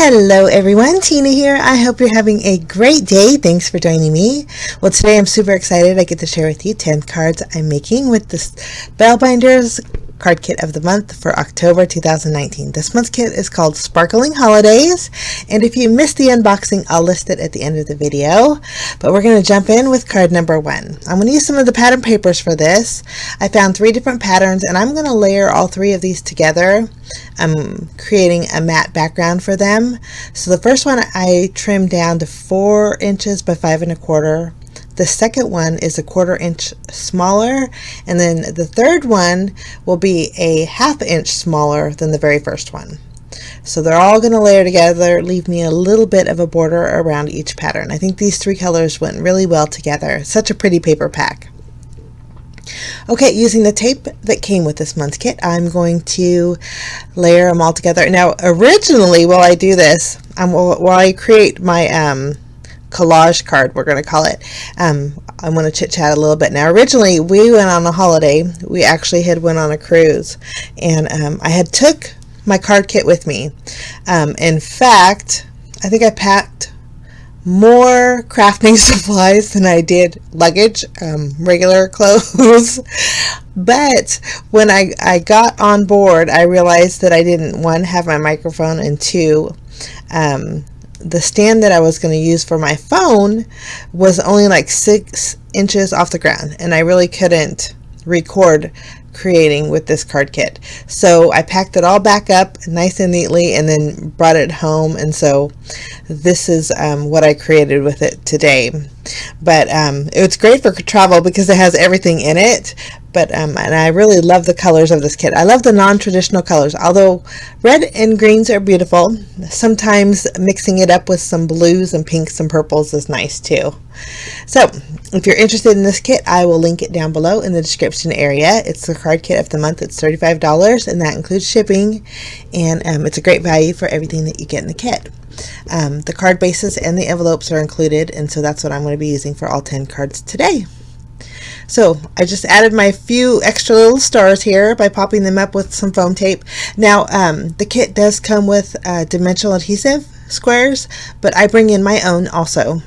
Hello everyone, Tina here. I hope you're having a great day. Thanks for joining me. Well, today I'm super excited. I get to share with you 10 cards I'm making with the Spellbinders card kit of the month for October 2019. This month's kit is called Sparkling Holidays, and if you missed the unboxing, I'll list it at the end of the video. But we're going to jump in with card number 1. I'm going to use some of the pattern papers for this. I found 3 different patterns, and I'm going to layer all 3 of these together. I'm creating a matte background for them. So the first one I trimmed down to 4 inches by 5 1/4. The second one is a 1/4 inch smaller, and then the third one will be a 1/2 inch smaller than the very first one. So they're all going to layer together, leave me a little bit of a border around each pattern. I think these 3 colors went really well together. Such a pretty paper pack. Okay, using the tape that came with this month's kit, I'm going to layer them all together. Now, originally, while I do this, while I create my collage card, we're going to call it, I want to chit chat a little bit. Now, originally, we went on a holiday. We actually had went on a cruise, and I had took my card kit with me. In fact, I think I packed more crafting supplies than I did luggage, regular clothes. But when I got on board, I realized that I didn't, 1, have my microphone, and 2, the stand that I was going to use for my phone was only like 6 inches off the ground, and I really couldn't record creating with this card kit. So I packed it all back up nice and neatly and then brought it home, and so this is what I created with it today. But it's great for travel because it has everything in it. But and I really love the colors of this kit. I love the non-traditional colors, although red and greens are beautiful. Sometimes mixing it up with some blues and pinks and purples is nice too. So if you're interested in this kit, I will link it down below in the description area. It's the card kit of the month. It's $35, and that includes shipping, and it's a great value for everything that you get in the kit. The card bases and the envelopes are included, and so that's what I'm going to be using for all 10 cards today. So I just added my few extra little stars here by popping them up with some foam tape. Now the kit does come with dimensional adhesive squares, but I bring in my own also.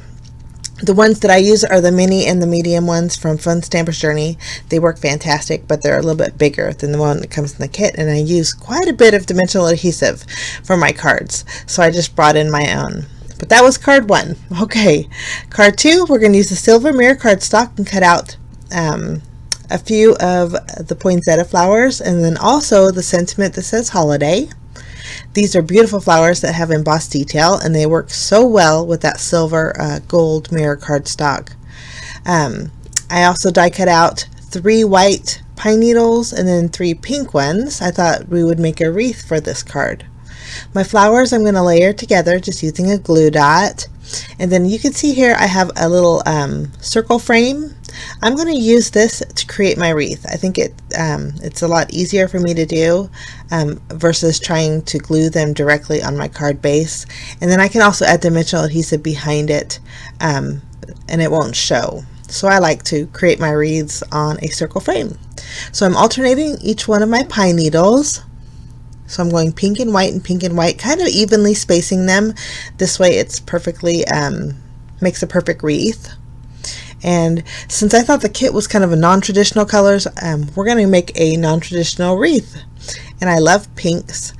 The ones that I use are the mini and the medium ones from Fun Stamper's Journey. They work fantastic, but they're a little bit bigger than the one that comes in the kit, and I use quite a bit of dimensional adhesive for my cards, so I just brought in my own. But that was card 1. Okay, card 2, we're going to use the silver mirror cardstock and cut out a few of the poinsettia flowers, and then also the sentiment that says holiday. These are beautiful flowers that have embossed detail, and they work so well with that silver gold mirror cardstock. I also die cut out 3 white pine needles and then 3 pink ones. I thought we would make a wreath for this card. My flowers I'm going to layer together just using a glue dot. And then you can see here I have a little circle frame. I'm going to use this to create my wreath. I think it's a lot easier for me to do versus trying to glue them directly on my card base. And then I can also add dimensional adhesive behind it, and it won't show. So I like to create my wreaths on a circle frame. So I'm alternating each one of my pine needles. So I'm going pink and white, kind of evenly spacing them. This way it's perfectly, makes a perfect wreath. And since I thought the kit was kind of a non-traditional colors, we're going to make a non-traditional wreath. And I love pinks,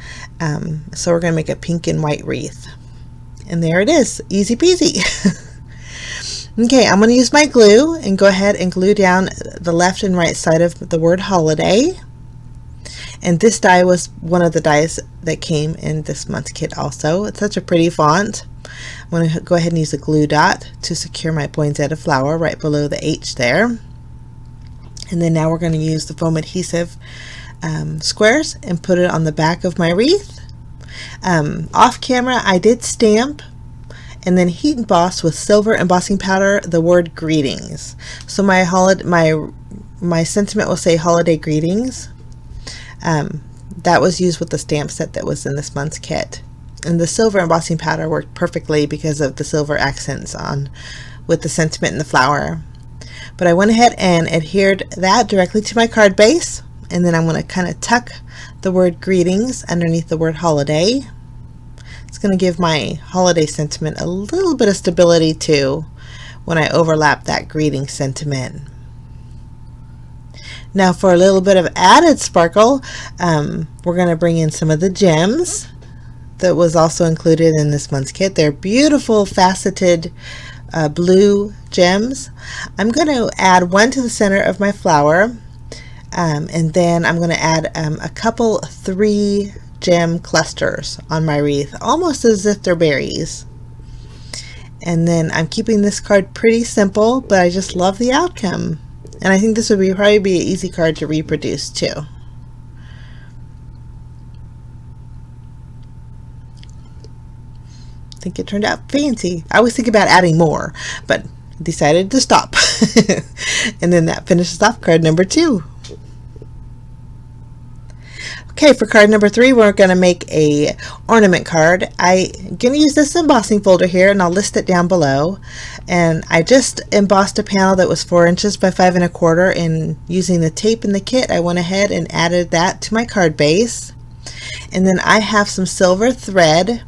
so we're going to make a pink and white wreath. And there it is, easy peasy. Okay, I'm going to use my glue and go ahead and glue down the left and right side of the word holiday. And this die was one of the dies that came in this month's kit also. It's such a pretty font. I'm going to go ahead and use a glue dot to secure my poinsettia flower right below the H there. And then now we're going to use the foam adhesive squares and put it on the back of my wreath. Off camera I did stamp and then heat emboss with silver embossing powder the word greetings. So my sentiment will say holiday greetings. That was used with the stamp set that was in this month's kit, and the silver embossing powder worked perfectly because of the silver accents on with the sentiment and the flower. But I went ahead and adhered that directly to my card base, and then I'm going to kind of tuck the word greetings underneath the word holiday. It's going to give my holiday sentiment a little bit of stability too when I overlap that greeting sentiment. Now for a little bit of added sparkle, we're going to bring in some of the gems that was also included in this month's kit. They're beautiful faceted blue gems. I'm going to add one to the center of my flower, and then I'm going to add a couple 3 gem clusters on my wreath, almost as if they're berries. And then I'm keeping this card pretty simple, but I just love the outcome. And I think this would probably be an easy card to reproduce too. I think it turned out fancy. I always think about adding more, but decided to stop. And then that finishes off card number 2. Okay, for card number 3, we're going to make a ornament card. I'm going to use this embossing folder here, and I'll list it down below. And I just embossed a panel that was 4 inches by 5 1/4, and using the tape in the kit, I went ahead and added that to my card base. And then I have some silver thread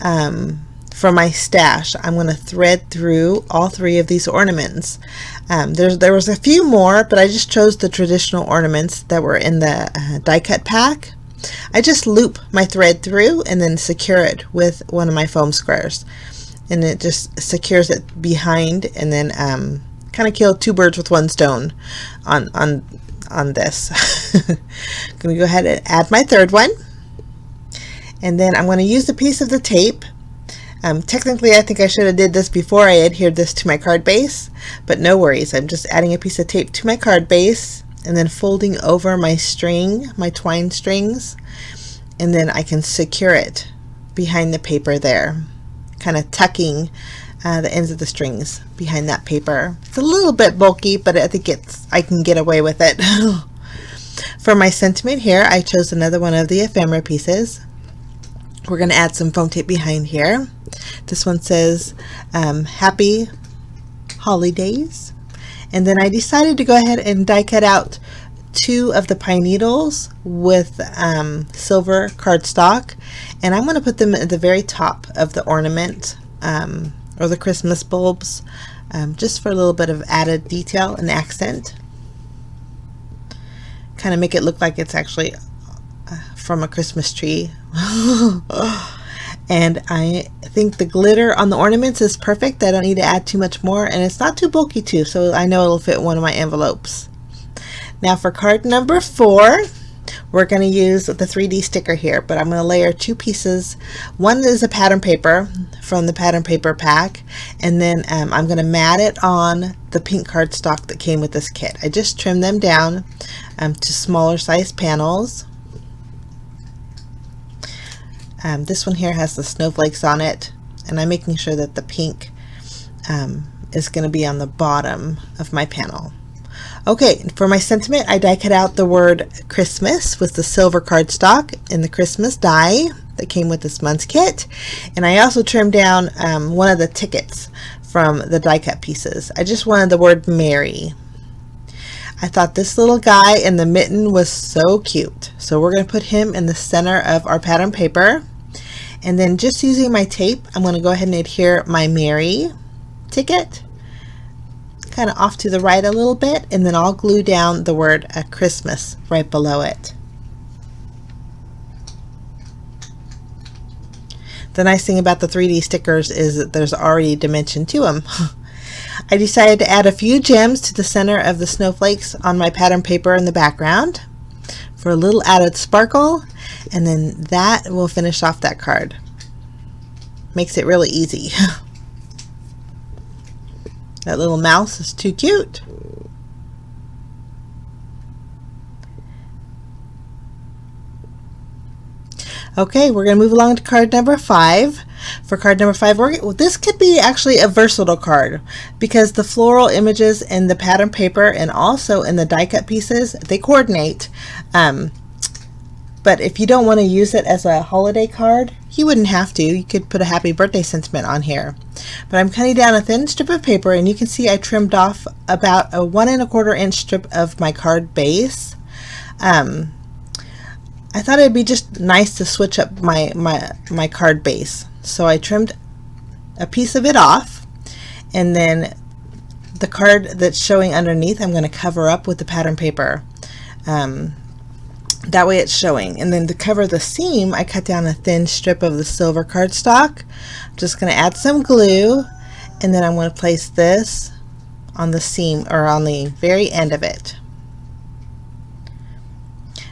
from my stash. I'm going to thread through all 3 of these ornaments. There was a few more, but I just chose the traditional ornaments that were in the die cut pack. I just loop my thread through and then secure it with one of my foam squares, and it just secures it behind, and then kind of kill 2 birds with 1 stone on this. I'm going to go ahead and add my 3rd one, and then I'm going to use a piece of the tape. Technically, I think I should have did this before I adhered this to my card base, but no worries. I'm just adding a piece of tape to my card base and then folding over my string, my twine strings, and then I can secure it behind the paper there, kind of tucking the ends of the strings behind that paper. It's a little bit bulky, but I think I can get away with it. For my sentiment here, I chose another one of the ephemera pieces. We're going to add some foam tape behind here. This one says Happy Holidays. And then I decided to go ahead and die cut out 2 of the pine needles with silver cardstock, and I'm going to put them at the very top of the ornament or the Christmas bulbs, just for a little bit of added detail and accent. Kind of make it look like it's actually from a Christmas tree. And I think the glitter on the ornaments is perfect. I don't need to add too much more, and it's not too bulky too, so I know it'll fit one of my envelopes. Now for card number 4, we're going to use the 3D sticker here, but I'm going to layer 2 pieces. One is a pattern paper from the pattern paper pack, and then I'm going to mat it on the pink cardstock that came with this kit. I just trimmed them down to smaller size panels. This one here has the snowflakes on it, and I'm making sure that the pink is going to be on the bottom of my panel. Okay, for my sentiment, I die cut out the word Christmas with the silver cardstock in the Christmas die that came with this month's kit, and I also trimmed down one of the tickets from the die cut pieces. I just wanted the word Merry. I thought this little guy in the mitten was so cute, so we're going to put him in the center of our pattern paper. And then just using my tape, I'm going to go ahead and adhere my Merry ticket kind of off to the right a little bit, and then I'll glue down the word Christmas right below it. The nice thing about the 3D stickers is that there's already dimension to them. I decided to add a few gems to the center of the snowflakes on my pattern paper in the background for a little added sparkle, and then that will finish off that card. Makes it really easy. That little mouse is too cute. Okay, we're going to move along to card number 5. For card number 5, this could be actually a versatile card because the floral images in the pattern paper and also in the die cut pieces, they coordinate. But if you don't want to use it as a holiday card, you wouldn't have to. You could put a happy birthday sentiment on here. But I'm cutting down a thin strip of paper, and you can see I trimmed off about a 1 1/4 inch strip of my card base. I thought it'd be just nice to switch up my card base. so I trimmed a piece of it off, and then the card that's showing underneath I'm going to cover up with the pattern paper. That way it's showing. And then to cover the seam, I cut down a thin strip of the silver cardstock. I'm just going to add some glue, and then I'm going to place this on the seam, or on the very end of it.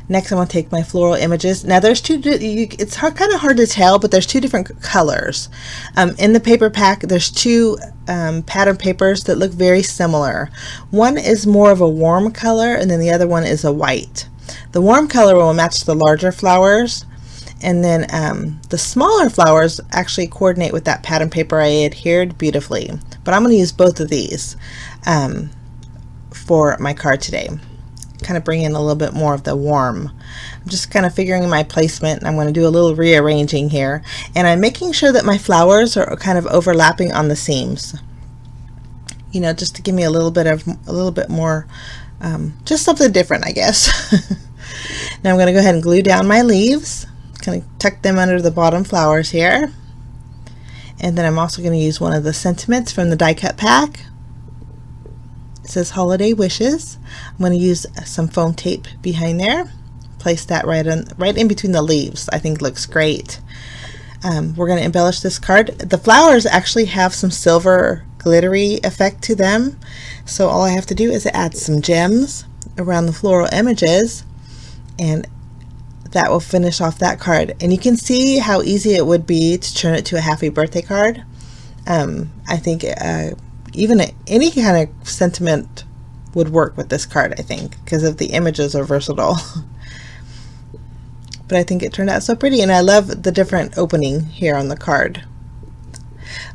Next, I'm going to take my floral images. Now there's two, it's kind of hard to tell, but there's two different colors. In the paper pack, there's two pattern papers that look very similar. One is more of a warm color, and then the other one is a white. The warm color will match the larger flowers, and then the smaller flowers actually coordinate with that pattern paper I adhered beautifully. But I'm going to use both of these for my card today. Kind of bring in a little bit more of the warm. I'm just kind of figuring my placement, and I'm going to do a little rearranging here, and I'm making sure that my flowers are kind of overlapping on the seams, you know, just to give me a little bit more, just something different, I guess. Now I'm going to go ahead and glue down my leaves, kind of tuck them under the bottom flowers here, and then I'm also going to use one of the sentiments from the die cut pack. It says Holiday Wishes. I'm going to use some foam tape behind there. Place that right in between the leaves. I think looks great. We're going to embellish this card. The flowers actually have some silver glittery effect to them, so all I have to do is add some gems around the floral images, and that will finish off that card. And you can see how easy it would be to turn it to a happy birthday card. I think even any kind of sentiment would work with this card, I think, because of the images are versatile. But I think it turned out so pretty, and I love the different opening here on the card.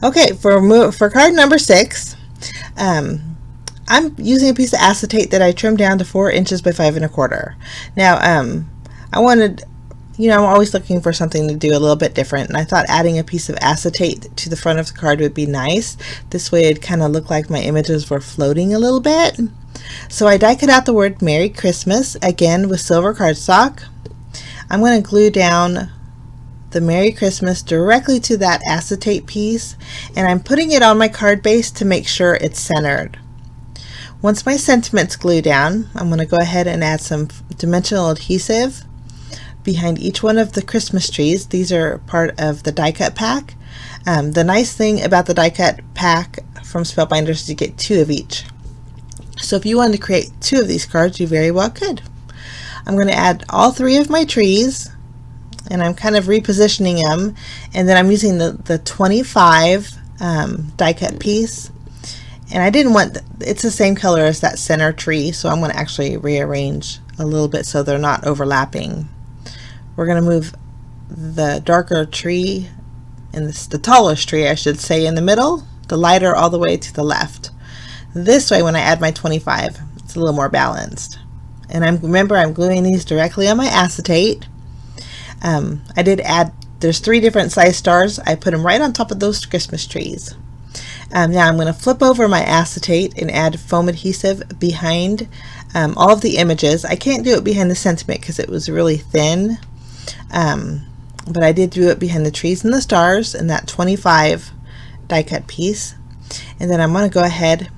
Okay, for card number 6, I'm using a piece of acetate that I trimmed down to 4 inches by 5 1/4. Now, I wanted, you know, I'm always looking for something to do a little bit different, and I thought adding a piece of acetate to the front of the card would be nice. This way it'd kind of look like my images were floating a little bit. So I die cut out the word Merry Christmas, again with silver cardstock. I'm going to glue down the Merry Christmas directly to that acetate piece, and I'm putting it on my card base to make sure it's centered. Once my sentiments glue down, I'm going to go ahead and add some dimensional adhesive behind each one of the Christmas trees. These are part of the die cut pack. The nice thing about the die cut pack from Spellbinders is you get 2 of each. So if you wanted to create 2 of these cards, you very well could. I'm going to add all 3 of my trees, and I'm kind of repositioning them, and then I'm using the 25 die cut piece, and I didn't want, it's the same color as that center tree, so I'm going to actually rearrange a little bit so they're not overlapping. We're going to move the darker tree, and the tallest tree I should say, in the middle, the lighter all the way to the left. This way when I add my 25, it's a little more balanced. And remember I'm gluing these directly on my acetate. I did add, there's 3 different size stars. I put them right on top of those Christmas trees. Now I'm going to flip over my acetate and add foam adhesive behind all of the images. I can't do it behind the sentiment because it was really thin, but I did do it behind the trees and the stars and that 25 die cut piece. And then I'm going to go ahead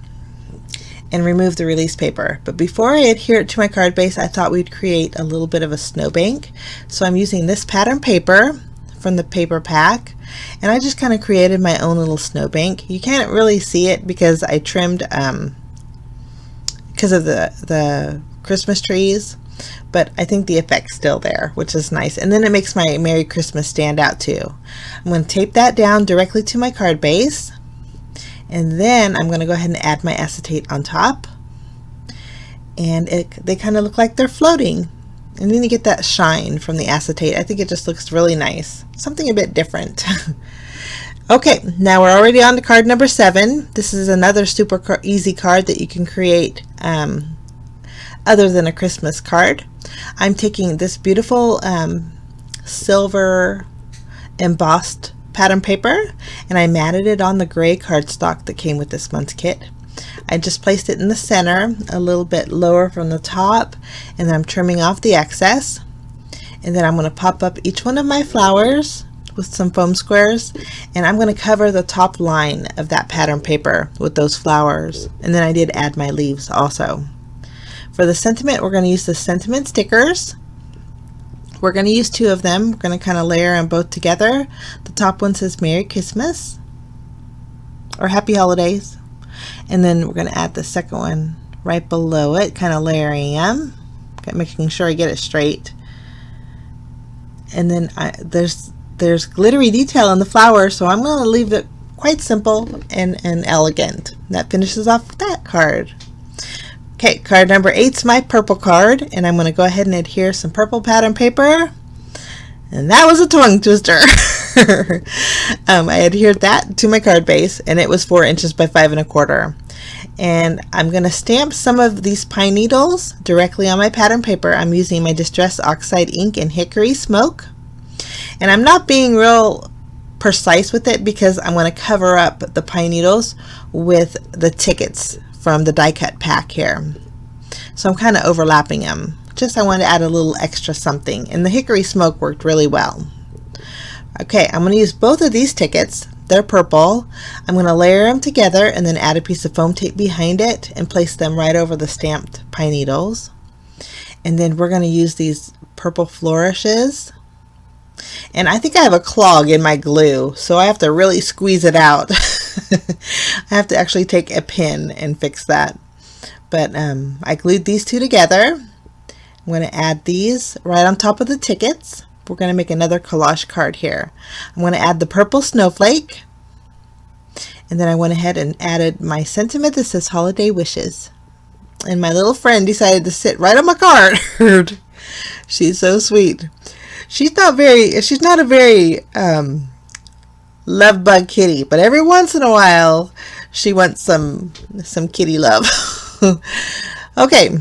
and remove the release paper. But before I adhere it to my card base, I thought we'd create a little bit of a snowbank. So I'm using this pattern paper from the paper pack, and I just kind of created my own little snowbank. You can't really see it because I trimmed because of the Christmas trees, but I think the effect's still there, which is nice. And then it makes my Merry Christmas stand out too. I'm going to tape that down directly to my card base, and then I'm going to go ahead and add my acetate on top, and they kind of look like they're floating. And then you get that shine from the acetate. I think it just looks really nice. Something a bit different. Okay, now we're already on to card number 7. This is another super easy card that you can create other than a Christmas card. I'm taking this beautiful silver embossed pattern paper, and I matted it on the gray cardstock that came with this month's kit. I just placed it in the center, a little bit lower from the top, and then I'm trimming off the excess. And then I'm going to pop up each one of my flowers with some foam squares, and I'm going to cover the top line of that pattern paper with those flowers. And then I did add my leaves also. For the sentiment, we're going to use the sentiment stickers. We're going to use 2 of them. We're going to kind of layer them both together. The top one says Merry Christmas or Happy Holidays, and then we're going to add the second one right below it, kind of layering them, making sure I get it straight. And then there's glittery detail in the flower, so I'm going to leave it quite simple and elegant. That finishes off that card. Okay, card number 8's my purple card, and I'm going to go ahead and adhere some purple pattern paper. And that was a tongue twister. I adhered that to my card base, and it was 4 inches by 5 1/4. And I'm going to stamp some of these pine needles directly on my pattern paper. I'm using my Distress Oxide ink and Hickory Smoke. And I'm not being real precise with it because I'm going to cover up the pine needles with the tickets from the die cut pack here. So I'm kind of overlapping them. Just I wanted to add a little extra something, and the Hickory Smoke worked really well. Okay, I'm going to use both of these tickets. They're purple. I'm going to layer them together and then add a piece of foam tape behind it and place them right over the stamped pine needles. And then we're going to use these purple flourishes. And I think I have a clog in my glue, so I have to really squeeze it out. I have to actually take a pin and fix that. But I glued these 2 together. I'm going to add these right on top of the tickets. We're going to make another collage card here. I'm going to add the purple snowflake. And then I went ahead and added my sentiment that says Holiday Wishes. And my little friend decided to sit right on my card. She's so sweet. She's not a very love bug kitty, but every once in a while she wants some kitty love. Okay,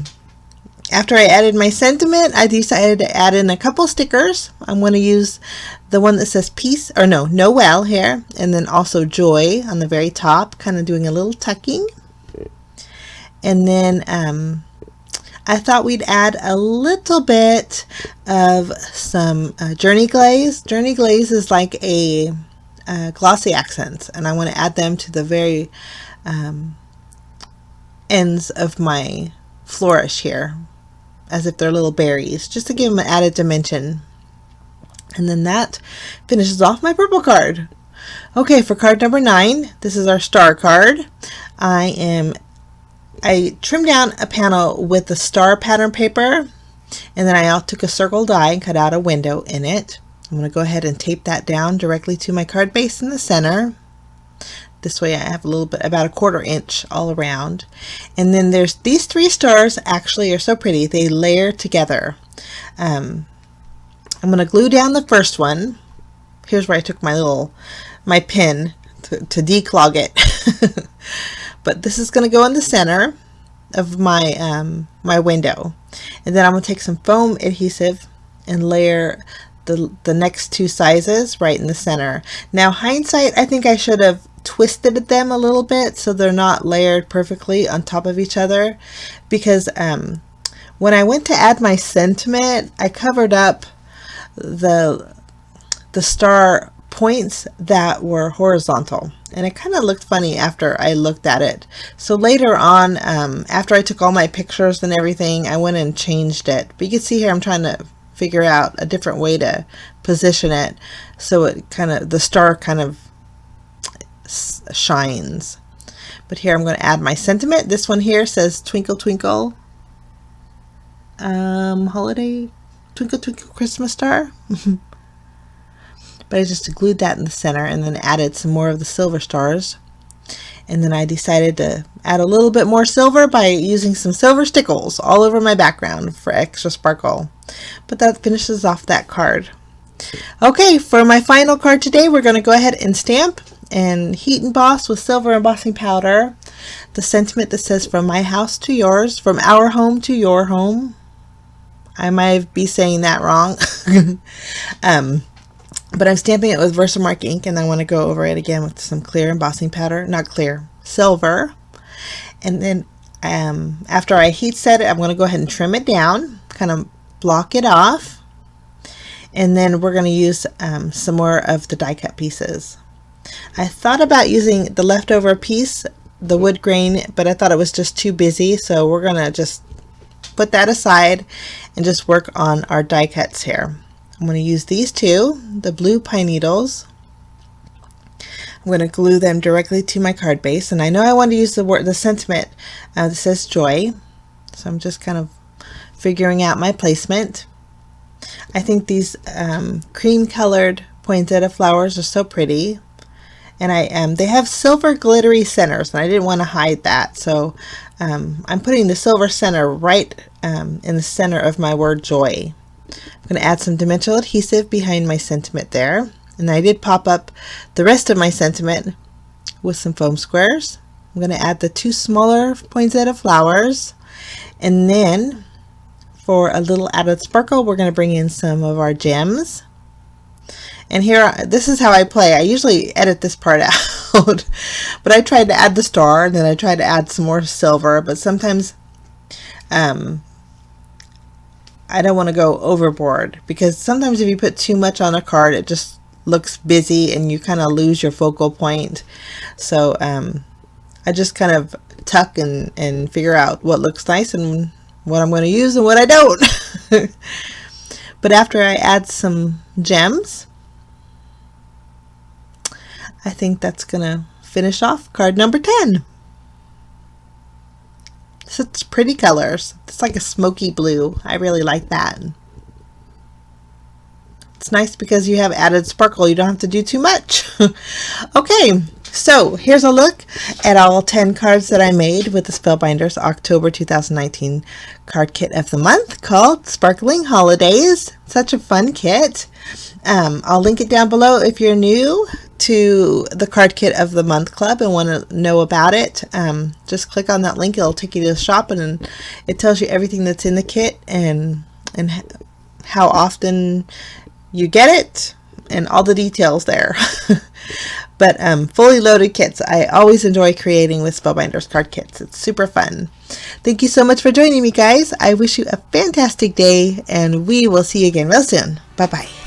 after I added my sentiment, I decided to add in a couple stickers. I'm going to use the one that says peace, or no, Noel here, and then also joy on the very top, kind of doing a little tucking. And then I thought we'd add a little bit of some Journey Glaze. Journey Glaze is like a glossy accents, and I want to add them to the very ends of my flourish here, as if they're little berries, just to give them an added dimension. And then that finishes off my purple card. Okay, for card number 9, this is our star card. I trimmed down a panel with the star pattern paper, and then I took a circle die and cut out a window in it. I'm going to go ahead and tape that down directly to my card base in the center. This way I have a little bit, about a 1/4 inch all around. And then there's these 3 stars actually are so pretty. They layer together. I'm going to glue down the first one. Here's where I took my pin to declog it. But this is going to go in the center of my my window. And then I'm going to take some foam adhesive and layer the next 2 sizes right in the center. Now, hindsight, I think I should have twisted them a little bit so they're not layered perfectly on top of each other, because when I went to add my sentiment, I covered up the star points that were horizontal, and it kind of looked funny after I looked at it. So later on, after I took all my pictures and everything, I went and changed it. But you can see here I'm trying to figure out a different way to position it so it the star kind of shines. But here I'm going to add my sentiment. This one here says Twinkle Twinkle Holiday, Twinkle Twinkle Christmas Star. But I just glued that in the center and then added some more of the silver stars. And then I decided to add a little bit more silver by using some silver stickles all over my background for extra sparkle. But that finishes off that card. Okay, for my final card today, we're going to go ahead and stamp and heat emboss with silver embossing powder the sentiment that says from my house to yours, from our home to your home. I might be saying that wrong. But I'm stamping it with Versamark ink, and I want to go over it again with some clear embossing powder, not clear, silver. And then after I heat set it, I'm going to go ahead and trim it down, kind of block it off. And then we're going to use some more of the die cut pieces. I thought about using the leftover piece, the wood grain, but I thought it was just too busy, so we're going to just put that aside and just work on our die cuts here. I'm going to use these two, the blue pine needles. I'm going to glue them directly to my card base, and I know I want to use the sentiment that says joy, so I'm just kind of figuring out my placement. I think these cream colored poinsettia flowers are so pretty, and they have silver glittery centers, and I didn't want to hide that, so I'm putting the silver center right in the center of my word joy. I'm going to add some dimensional adhesive behind my sentiment there, and I did pop up the rest of my sentiment with some foam squares. I'm going to add the two smaller poinsettia flowers, and then for a little added sparkle, we're going to bring in some of our gems. And here, this is how I play. I usually edit this part out, but I tried to add the star, and then I tried to add some more silver, but sometimes I don't want to go overboard, because sometimes if you put too much on a card, it just looks busy and you kind of lose your focal point. So I just kind of tuck and figure out what looks nice and what I'm going to use and what I don't. But after I add some gems, I think that's going to finish off card number 10. Such pretty colors. It's like a smoky blue. I really like that. It's nice because you have added sparkle. You don't have to do too much. Okay, so here's a look at all 10 cards that I made with the Spellbinders October 2019 card kit of the month called Sparkling Holidays. Such a fun kit. I'll link it down below if you're new to the card kit of the month club and want to know about it. Just click on that link. It'll take you to the shop, and it tells you everything that's in the kit and how often you get it and all the details there. But fully loaded kits. I always enjoy creating with Spellbinders card kits. It's super fun. Thank you so much for joining me, guys. I wish you a fantastic day, and we will see you again real soon. Bye-bye.